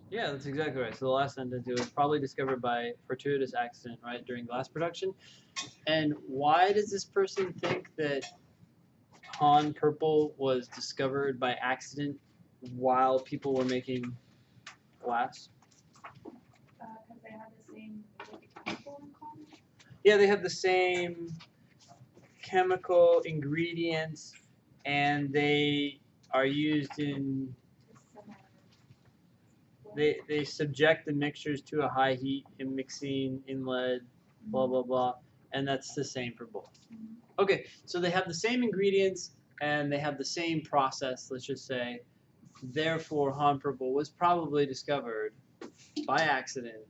Yeah, that's exactly right. So the last sentence, it was probably discovered by fortuitous accident, right, during glass production. And why does this person think that Han purple was discovered by accident while people were making glass? Because they had the same chemical in common. Yeah, they have the same chemical ingredients, and they are used in. They subject the mixtures to a high heat in mixing, in lead, blah blah blah, and that's the same for both. Okay, so they have the same ingredients and they have the same process. Let's just say, therefore, Han purple was probably discovered by accident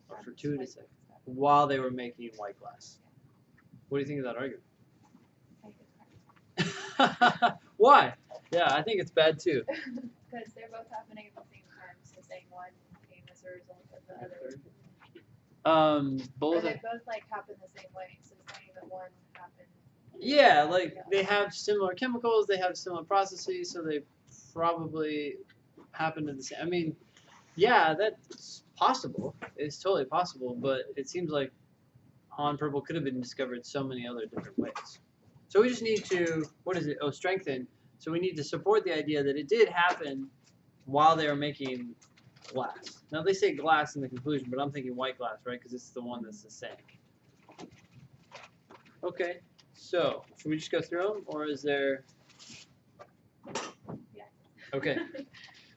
or fortuitous while they were making white glass. What do you think of that argument? Why? Yeah, I think it's bad too. Because they're both happening at the same time, so saying one came as a result of the other. Both. Or they both like happen the same way, so saying that one happened. Yeah, like they have similar chemicals, they have similar processes, so they probably happen at the same. I mean, yeah, that's possible. It's totally possible, but it seems like Han purple could have been discovered so many other different ways. So we just need to, what is it? Oh, strengthen. So we need to support the idea that it did happen while they were making glass. Now they say glass in the conclusion, but I'm thinking white glass, right? Because it's the one that's the same. Okay, so should we just go through them, or is there? Yeah. Okay.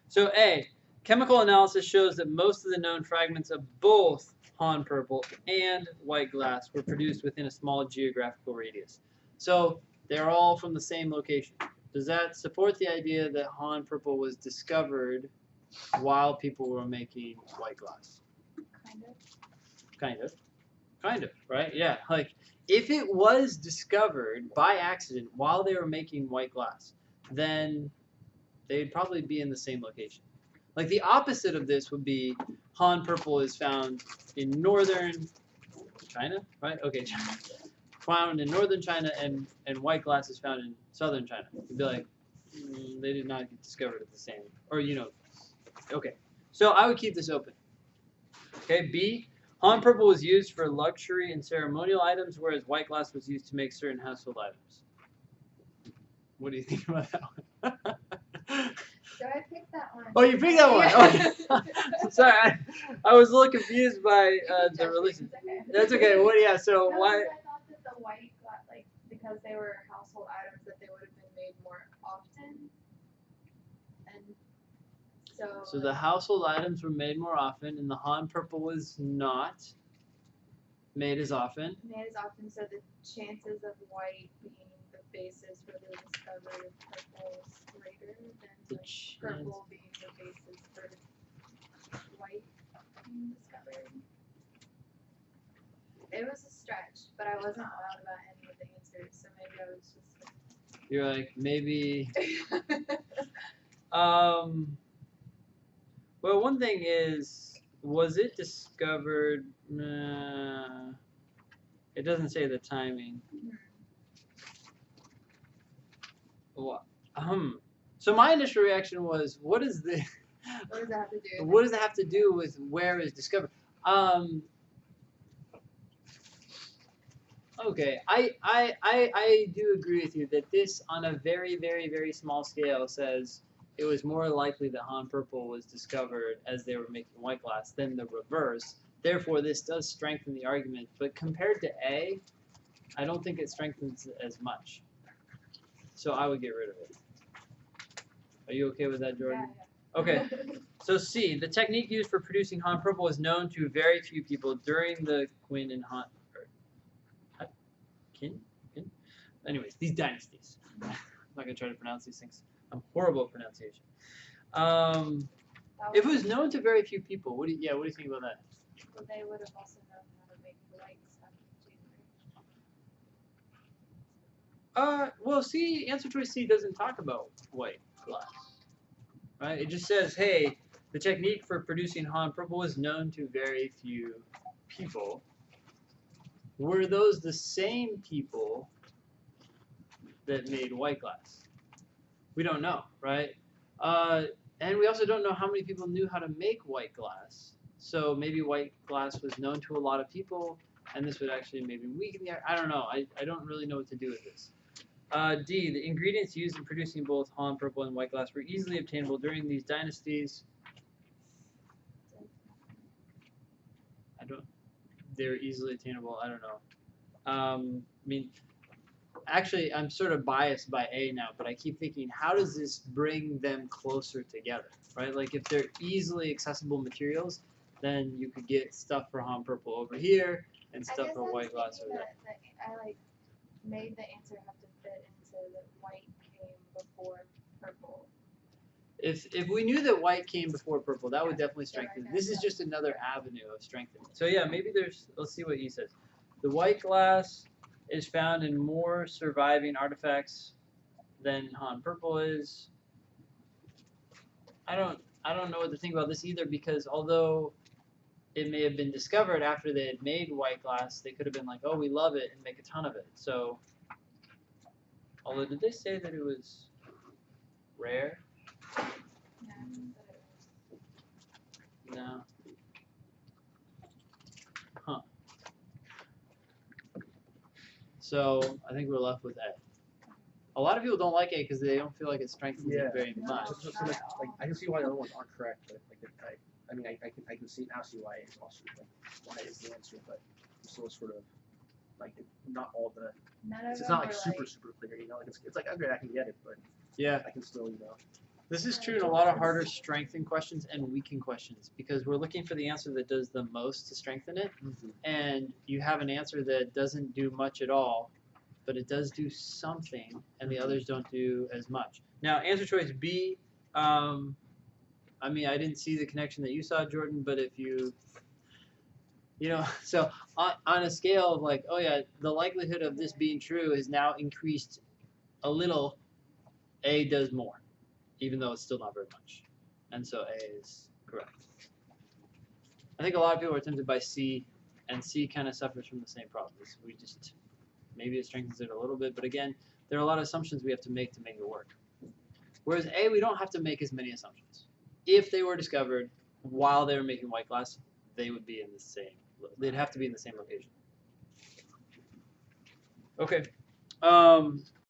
So A, chemical analysis shows that most of the known fragments of both Han purple and white glass were produced within a small geographical radius. So they're all from the same location. Does that support the idea that Han purple was discovered while people were making white glass? Kind of. Kind of. Kind of, right? Yeah. Like, if it was discovered by accident while they were making white glass, then they'd probably be in the same location. Like, the opposite of this would be Han purple is found in northern China, right? Okay, found in northern China, and white glass is found in southern China. You'd be like, they did not get discovered at the same, or okay. So I would keep this open. Okay, B, Han purple was used for luxury and ceremonial items, whereas white glass was used to make certain household items. What do you think about that one? So I picked that one. Oh, you picked that one. Okay. Sorry, I was a little confused by the religion. Okay. That's okay. What? Yeah. So No, why? I thought that the white got like because they were household items that they would have been made more often, and so. So the household items were made more often, and the Han purple was not made as often. Made as often, so the chances of white being the basis for the discovery of purple is greater than purple being the basis for white being discovered. It was a stretch, but I wasn't wild about any of the answers, so maybe I was just. You're like maybe. Well, one thing is, was it discovered? It doesn't say the timing. Well, So my initial reaction was, what is the? What does that have to do? What does it have to do with where is discovered? Okay, I do agree with you that this, on a very, very, very small scale, says it was more likely that Han purple was discovered as they were making white glass than the reverse. Therefore, this does strengthen the argument. But compared to A, I don't think it strengthens as much. So I would get rid of it. Are you okay with that, Jordan? Yeah. Okay. So C, the technique used for producing Han purple was known to very few people during the Qin and Han. Anyways, these dynasties. I'm not gonna try to pronounce these things. I'm horrible at pronunciation. If it was known to very few people, what do you think about that? Well, they would have also known how to make white stuff too. Well, C, answer choice C doesn't talk about white glass, right? It just says, hey, the technique for producing Han purple was known to very few people. Were those the same people that made white glass? We don't know, right? And we also don't know how many people knew how to make white glass. So maybe white glass was known to a lot of people, and this would actually maybe weaken the. I don't know. I don't really know what to do with this. D. The ingredients used in producing both Han purple and white glass were easily obtainable during these dynasties. I don't. They were easily attainable. I don't know. I mean, actually, I'm sort of biased by A now, but I keep thinking, how does this bring them closer together, right? Like, if they're easily accessible materials, then you could get stuff for Han purple over here and stuff for white glass over there. I like made the answer have to fit into the white came before purple. If we knew that white came before purple, that would definitely strengthen it. This is just another avenue of strengthening. So yeah, maybe there's. Let's see what he says. The white glass is found in more surviving artifacts than Han purple is. I don't know what to think about this either, because although it may have been discovered after they had made white glass, they could have been like, oh, we love it and make a ton of it. So, although did they say that it was rare? No. Huh. So I think we're left with A. A lot of people don't like A because they don't feel like it strengthens it very much. Like, I can see why the other ones aren't correct, but like I can see now see why it's also like why is the answer, but I'm still sort of like not all the. It's not like super clear, you know. Like it's like okay, I can get it, but yeah, I can still This is true in a lot of harder strengthen questions and weaken questions, because we're looking for the answer that does the most to strengthen it, and you have an answer that doesn't do much at all, but it does do something, and the others don't do as much. Now, answer choice B, I mean, I didn't see the connection that you saw, Jordan, but if you know, so on a scale of like, oh yeah, the likelihood of this being true is now increased a little, A does more, even though it's still not very much. And so A is correct. I think a lot of people are tempted by C, and C kind of suffers from the same problems. We just, maybe it strengthens it a little bit, but again, there are a lot of assumptions we have to make it work. Whereas A, we don't have to make as many assumptions. If they were discovered while they were making white glass, they would be in the same, they'd have to be in the same location. Okay.